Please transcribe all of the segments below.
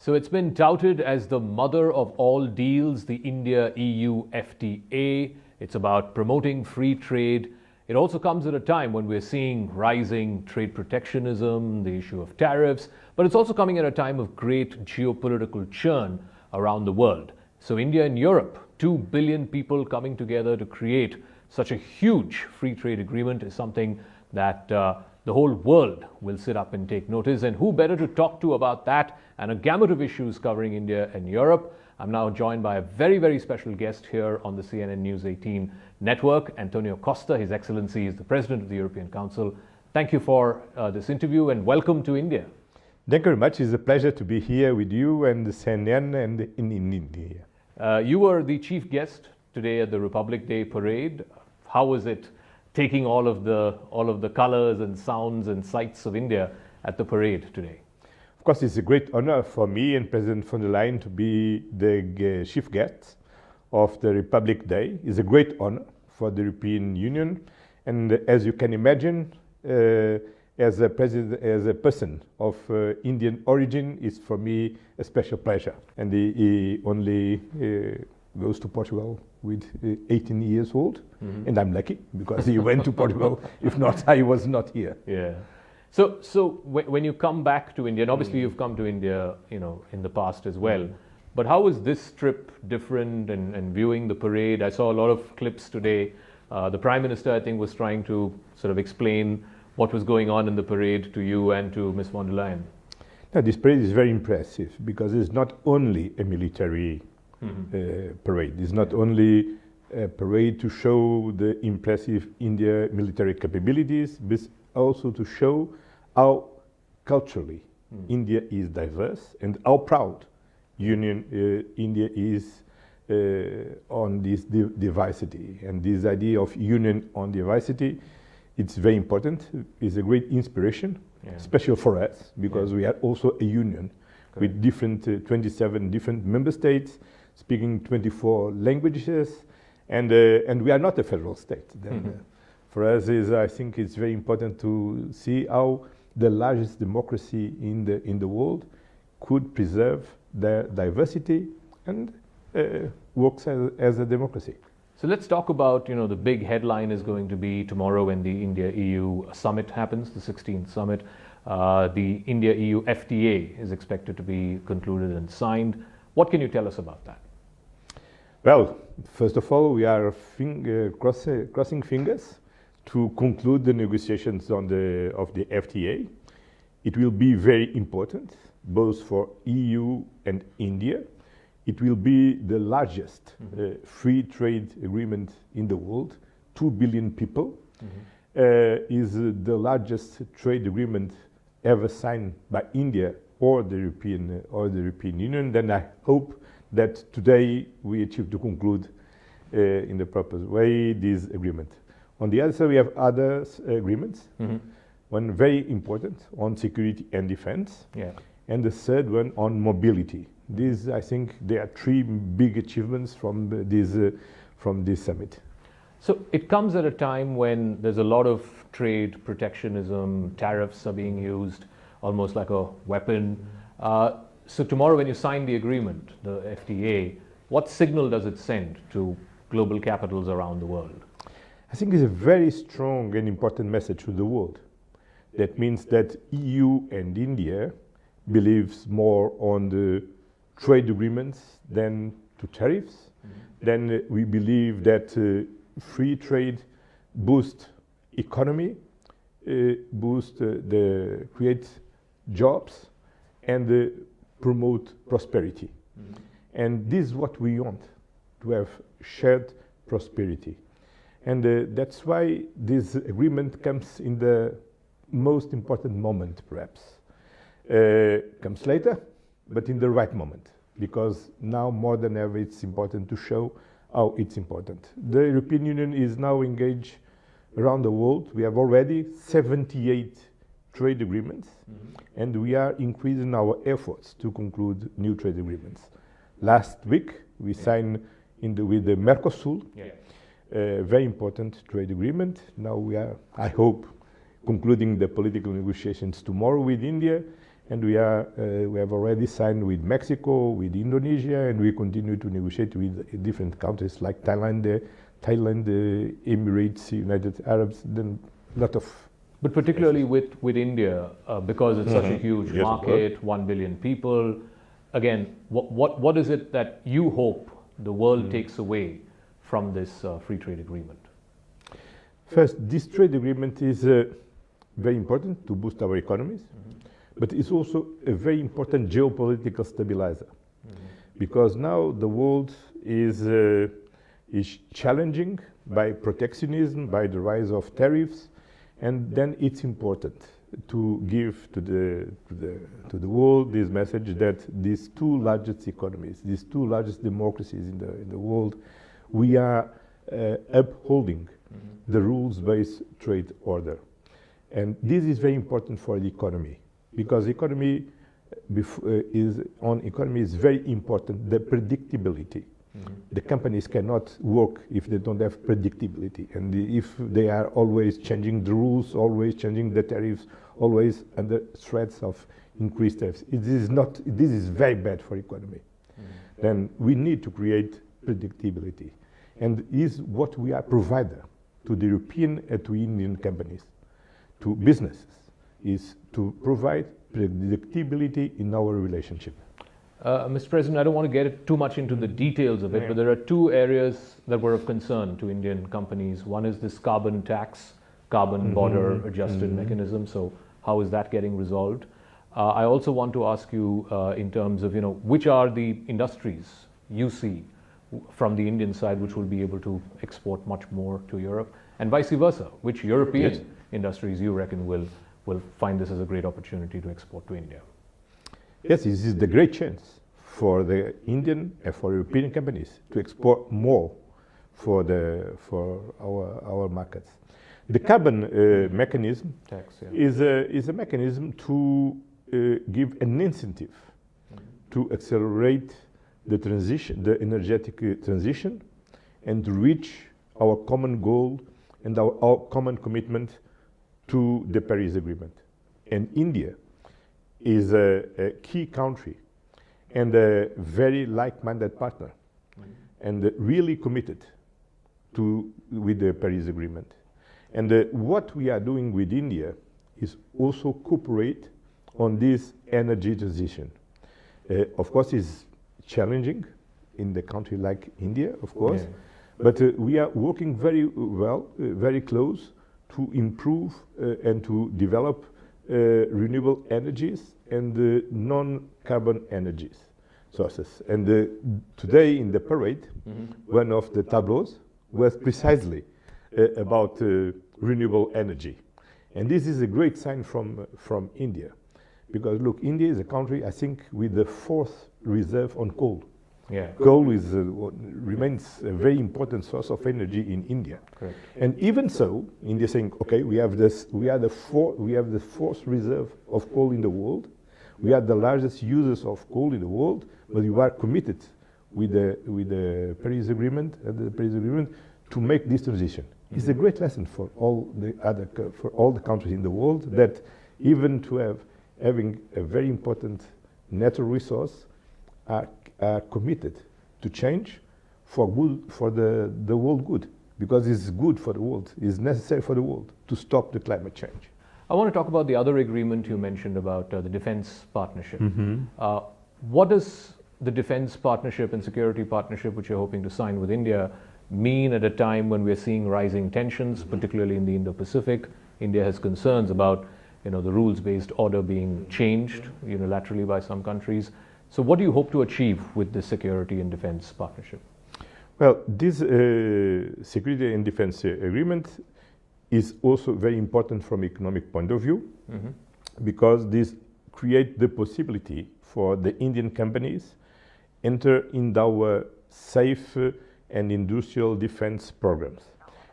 So it's been touted as the mother of all deals, the India-EU FTA. It's about promoting free trade. It also comes at a time when we're seeing rising trade protectionism, the issue of tariffs, but it's also coming at a time of great geopolitical churn around the world. So India and Europe, 2 billion people coming together to create such a huge free trade agreement is something that the whole world will sit up and take notice. And who better to talk to about that and a gamut of issues covering India and Europe? I'm now joined by a very, very special guest here on the CNN News 18 network, António Costa. His Excellency is the President of the European Council. Thank you for this interview and welcome to India. Thank you very much. It's a pleasure to be here with you and the CNN and in India. You were the chief guest today at the Republic Day parade. How was it taking all of the colors and sounds and sights of India at the parade today? Of course, it's a great honor for me and President von der Leyen to be the chief guest of the Republic Day. It's a great honor for the European Union, and as you can imagine, as a person of Indian origin, it's for me a special pleasure. And he only goes to Portugal with 18 years old, and I'm lucky because he went to Portugal. If not, I was not here. Yeah. So when you come back to India, and obviously you've come to India, in the past as well, but how was this trip different and viewing the parade? I saw a lot of clips today. The Prime Minister, I think, was trying to sort of explain what was going on in the parade to you and to Ms. von der Leyen. Now, this parade is very impressive because it's not only a military parade. It's not only a parade to show the impressive India military capabilities, but also to show how culturally India is diverse and how proud India is on this diversity. And this idea of union on diversity, it's very important. It's a great inspiration, especially for us, because we are also a union with 27 different member states, speaking 24 languages, and we are not a federal state. For us, I think it's very important to see how the largest democracy in the world could preserve their diversity and works as a democracy. So let's talk about, the big headline is going to be tomorrow when the India-EU summit happens, the 16th summit. The India-EU FTA is expected to be concluded and signed. What can you tell us about that? Well, first of all, we are crossing fingers to conclude the negotiations of the FTA. It will be very important, both for EU and India. It will be the largest free trade agreement in the world. 2 billion people is the largest trade agreement ever signed by India or the European Union. Then I hope that today we achieve to conclude in the proper way this agreement. On the other side, we have other agreements. One very important on security and defense, and the third one on mobility. These, I think, there are 3 big achievements from this summit. So it comes at a time when there's a lot of trade protectionism, tariffs are being used almost like a weapon. So tomorrow when you sign the agreement, the FTA, what signal does it send to global capitals around the world? I think it's a very strong and important message to the world. That means that EU and India believes more on the trade agreements than to tariffs. Then we believe that free trade boosts economy, creates jobs, and promote prosperity. And this is what we want, to have shared prosperity. And that's why this agreement comes in the most important moment, perhaps. Comes later, but in the right moment, because now more than ever it's important to show how it's important. The European Union is now engaged around the world. We have already 78 trade agreements, and we are increasing our efforts to conclude new trade agreements. Last week, we signed with the Mercosur, a very important trade agreement. Now we are, I hope, concluding the political negotiations tomorrow with India, and we have already signed with Mexico, with Indonesia, and we continue to negotiate with different countries like Thailand, Emirates, United Arabs, then a lot of. But particularly with India, because it's such a huge market, 1 billion people. Again, what is it that you hope the world takes away from this free trade agreement? First, this trade agreement is very important to boost our economies, but it's also a very important geopolitical stabilizer, because now the world is challenging by protectionism, by the rise of tariffs, and then it's important to give to the world this message that these two largest economies, these two largest democracies in the world, we are upholding the rules-based trade order. And this is very important for the economy, because economy is very important, the predictability. The companies cannot work if they don't have predictability, and if they are always changing the rules, always changing the tariffs, always under threats of increased tariffs. This is very bad for economy. Then we need to create predictability, and is what we are providing to the European and to Indian companies, to businesses, is to provide predictability in our relationship. Mr. President, I don't want to get too much into the details of it, but there are two areas that were of concern to Indian companies. One is this carbon tax, carbon border adjusted mechanism. So how is that getting resolved? I also want to ask you in terms of, which are the industries you see from the Indian side which will be able to export much more to Europe, and vice versa, which European industries you reckon will find this as a great opportunity to export to India? Yes, this is the great chance for the Indian and for European companies to export more for our markets. The carbon mechanism tax, is a mechanism to give an incentive to accelerate the transition, the energetic transition, and to reach our common goal and our common commitment to the Paris Agreement. And India is a key country and a very like-minded partner, and really committed with the Paris Agreement. And what we are doing with India is also cooperate on this energy transition. Of course, it's challenging in the country like India, of course, but we are working very well, very close to improve and to develop renewable energies and non-carbon energies sources. And today in the parade, one of the tableaus was precisely about renewable energy. And this is a great sign from India, because look, India is a country, I think, with the fourth reserve on coal. Coal remains a very important source of energy in India. Correct. And even so, India is saying, okay, we have the fourth reserve of coal in the world. We are the largest users of coal in the world, but we are committed with the Paris Agreement to make this transition. It's a great lesson for all the countries in the world, that even to having a very important natural resource are committed to change for the world good, because it's good for the world, it's necessary for the world to stop the climate change. I want to talk about the other agreement you mentioned about the defense partnership. What does the defense partnership and security partnership, which you're hoping to sign with India, mean at a time when we're seeing rising tensions, particularly in the Indo-Pacific? India has concerns about the rules-based order being changed unilaterally by some countries. So what do you hope to achieve with this security and defense partnership? Well, this security and defense agreement is also very important from economic point of view, because this creates the possibility for the Indian companies enter in our safe and industrial defense programs.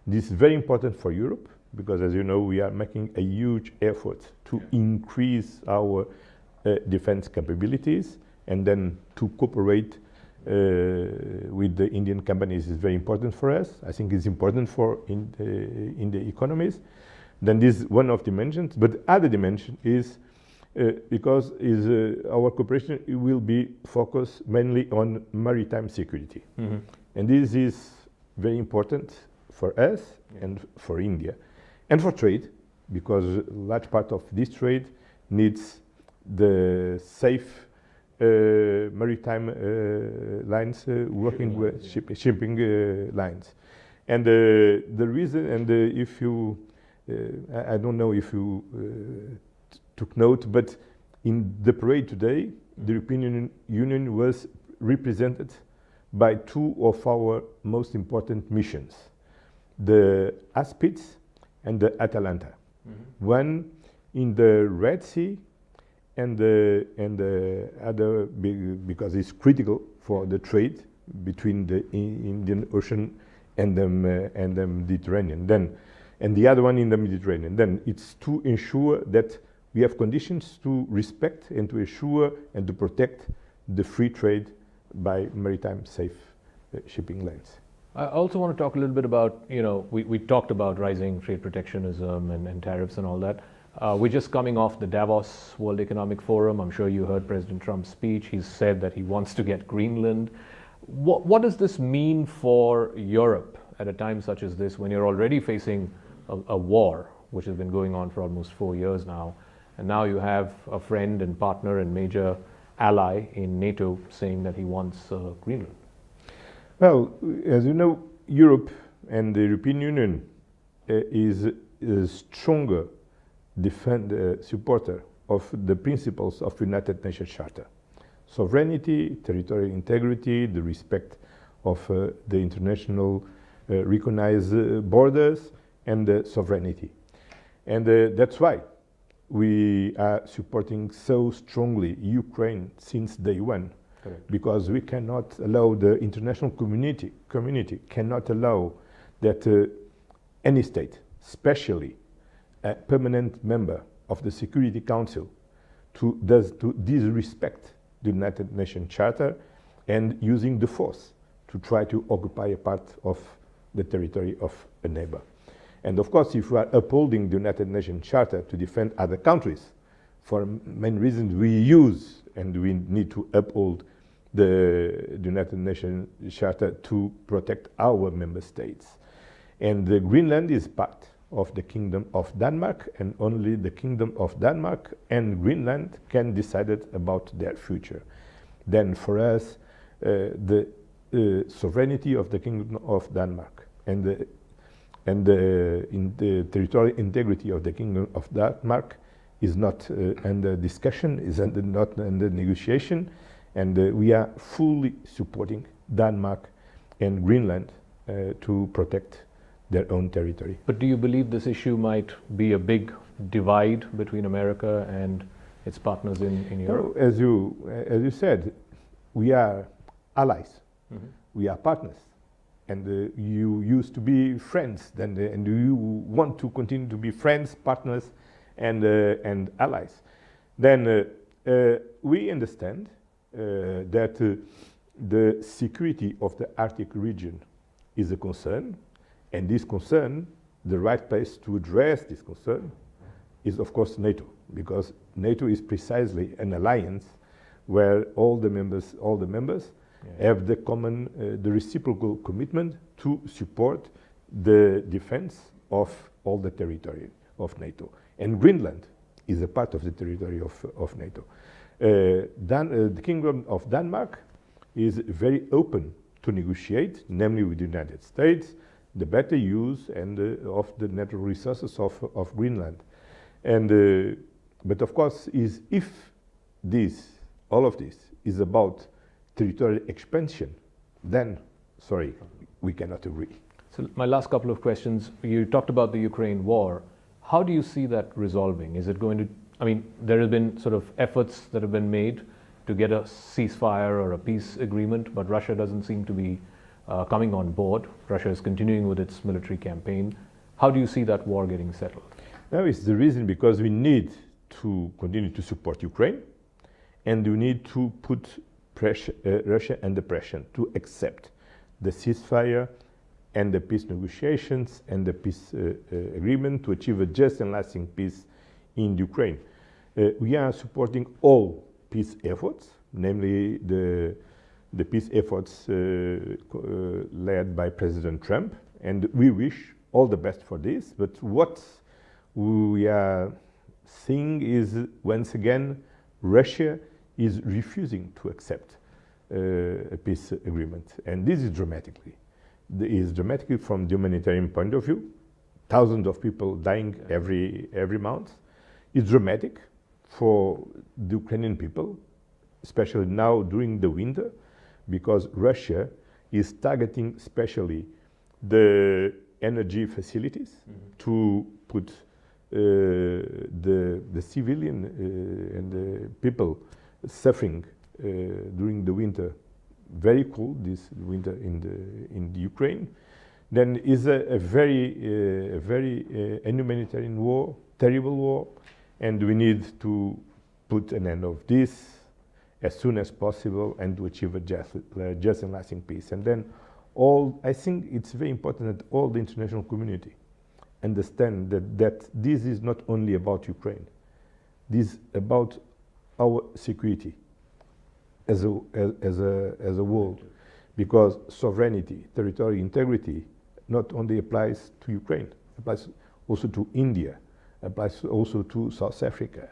This is very important for Europe, because as you know, we are making a huge effort to increase our defense capabilities, and then to cooperate with the Indian companies is very important for us. I think it's important in the economies. Then this is one of dimensions, but the other dimension is because our cooperation will be focused mainly on maritime security. And this is very important for us and for India, and for trade, because a large part of this trade needs the safe maritime lines working with shipping lines. And the reason, and if you, I don't know if you took note, but in the parade today, the European Union was represented by two of our most important missions, the Aspids and the Atalanta. One in the Red Sea, and the other because it's critical for the trade between the Indian Ocean and the Mediterranean. Then, and the other one in the Mediterranean. Then it's to ensure that we have conditions to respect and to assure and to protect the free trade by maritime safe shipping lanes. I also want to talk a little bit about, we talked about rising trade protectionism and tariffs and all that. We're just coming off the Davos World Economic Forum. I'm sure you heard President Trump's speech. He's said that he wants to get Greenland. What does this mean for Europe at a time such as this, when you're already facing a war, which has been going on for almost 4 years now, and now you have a friend and partner and major ally in NATO saying that he wants Greenland? Well, as you know, Europe and the European Union is a stronger supporter of the principles of United Nations Charter. Sovereignty, territorial integrity, the respect of the international recognized borders, and sovereignty. And that's why we are supporting so strongly Ukraine since day one. Correct. Because we cannot allow, the international community cannot allow that any state, especially a permanent member of the Security Council, to disrespect the United Nations Charter and using the force to try to occupy a part of the territory of a neighbor. And of course, if we are upholding the United Nations Charter to defend other countries, for main reasons we use and we need to uphold the United Nations Charter to protect our member states. And Greenland is part of the Kingdom of Denmark, and only the Kingdom of Denmark and Greenland can decide about their future. Then for us, the sovereignty of the Kingdom of Denmark and the territorial integrity of the Kingdom of Denmark is not under discussion, is not under negotiation, and we are fully supporting Denmark and Greenland to protect their own territory. But do you believe this issue might be a big divide between America and its partners in Europe? No, as you said, we are allies, we are partners, and you used to be friends, and you want to continue to be friends, partners, and allies. Then we understand that the security of the Arctic region is a concern, and this concern, the right place to address this concern is of course NATO, because NATO is precisely an alliance where all the members have the common, the reciprocal commitment to support the defense of all the territory of NATO. And Greenland is a part of the territory of NATO. The Kingdom of Denmark is very open to negotiate, namely with the United States, the better use of the natural resources of Greenland. And but of course, if all of this is about territorial expansion, then sorry, we cannot agree. So my last couple of questions. You talked about the Ukraine war. How do you see that resolving? Is it going to, there have been sort of efforts that have been made to get a ceasefire or a peace agreement, but Russia doesn't seem to be coming on board. Russia is continuing with its military campaign. How do you see that war getting settled? Now it's the reason because we need to continue to support Ukraine, and we need to put Russia under pressure to accept the ceasefire and the peace negotiations and the peace agreement to achieve a just and lasting peace in Ukraine. We are supporting all peace efforts, namely the peace efforts led by President Trump, and we wish all the best for this. But what we are seeing is, once again, Russia is refusing to accept a peace agreement, and this is dramatically. It is dramatically from the humanitarian point of view. Thousands of people dying every month. It's dramatic for the Ukrainian people, especially now during the winter, because Russia is targeting especially the energy facilities to put the civilian and the people suffering during the winter, very cold this winter in the Ukraine. Then is a very humanitarian war, terrible war, and we need to put an end of this as soon as possible and to achieve a just and lasting peace. And then I think it's very important that all the international community understand that this is not only about Ukraine. This is about our security as a whole, because sovereignty, territorial integrity, not only applies to Ukraine, applies also to India, applies also to South Africa,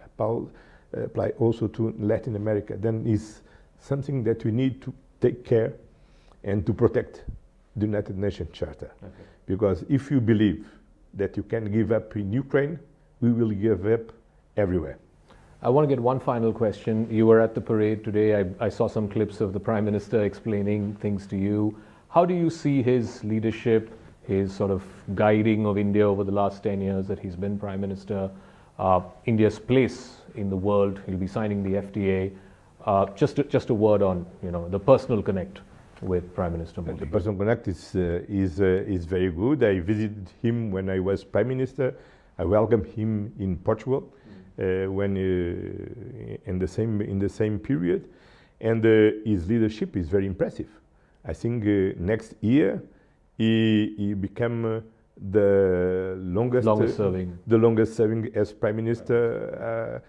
apply also to Latin America. Then is something that we need to take care and to protect the United Nations Charter. Okay. Because if you believe that you can give up in Ukraine, we will give up everywhere. I want to get one final question. You were at the parade today. I saw some clips of the Prime Minister explaining things to you. How do you see his leadership, his sort of guiding of India over the last 10 years that he's been Prime Minister, India's place in the world? He'll be signing the FTA. Just a word on the personal connect with Prime Minister Modi. The personal connect is very good. I visited him when I was Prime Minister. I welcomed him in Portugal when in the same period, and his leadership is very impressive. I think next year he become the longest serving as Prime Minister.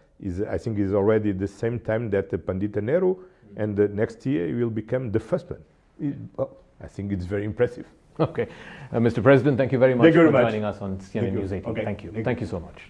I think is already the same time that Pandita Nehru, and next year he will become the first one. I think it's very impressive. Okay. Mr. President, thank you very much for joining us on CNN News 18. Okay. Thank you so much.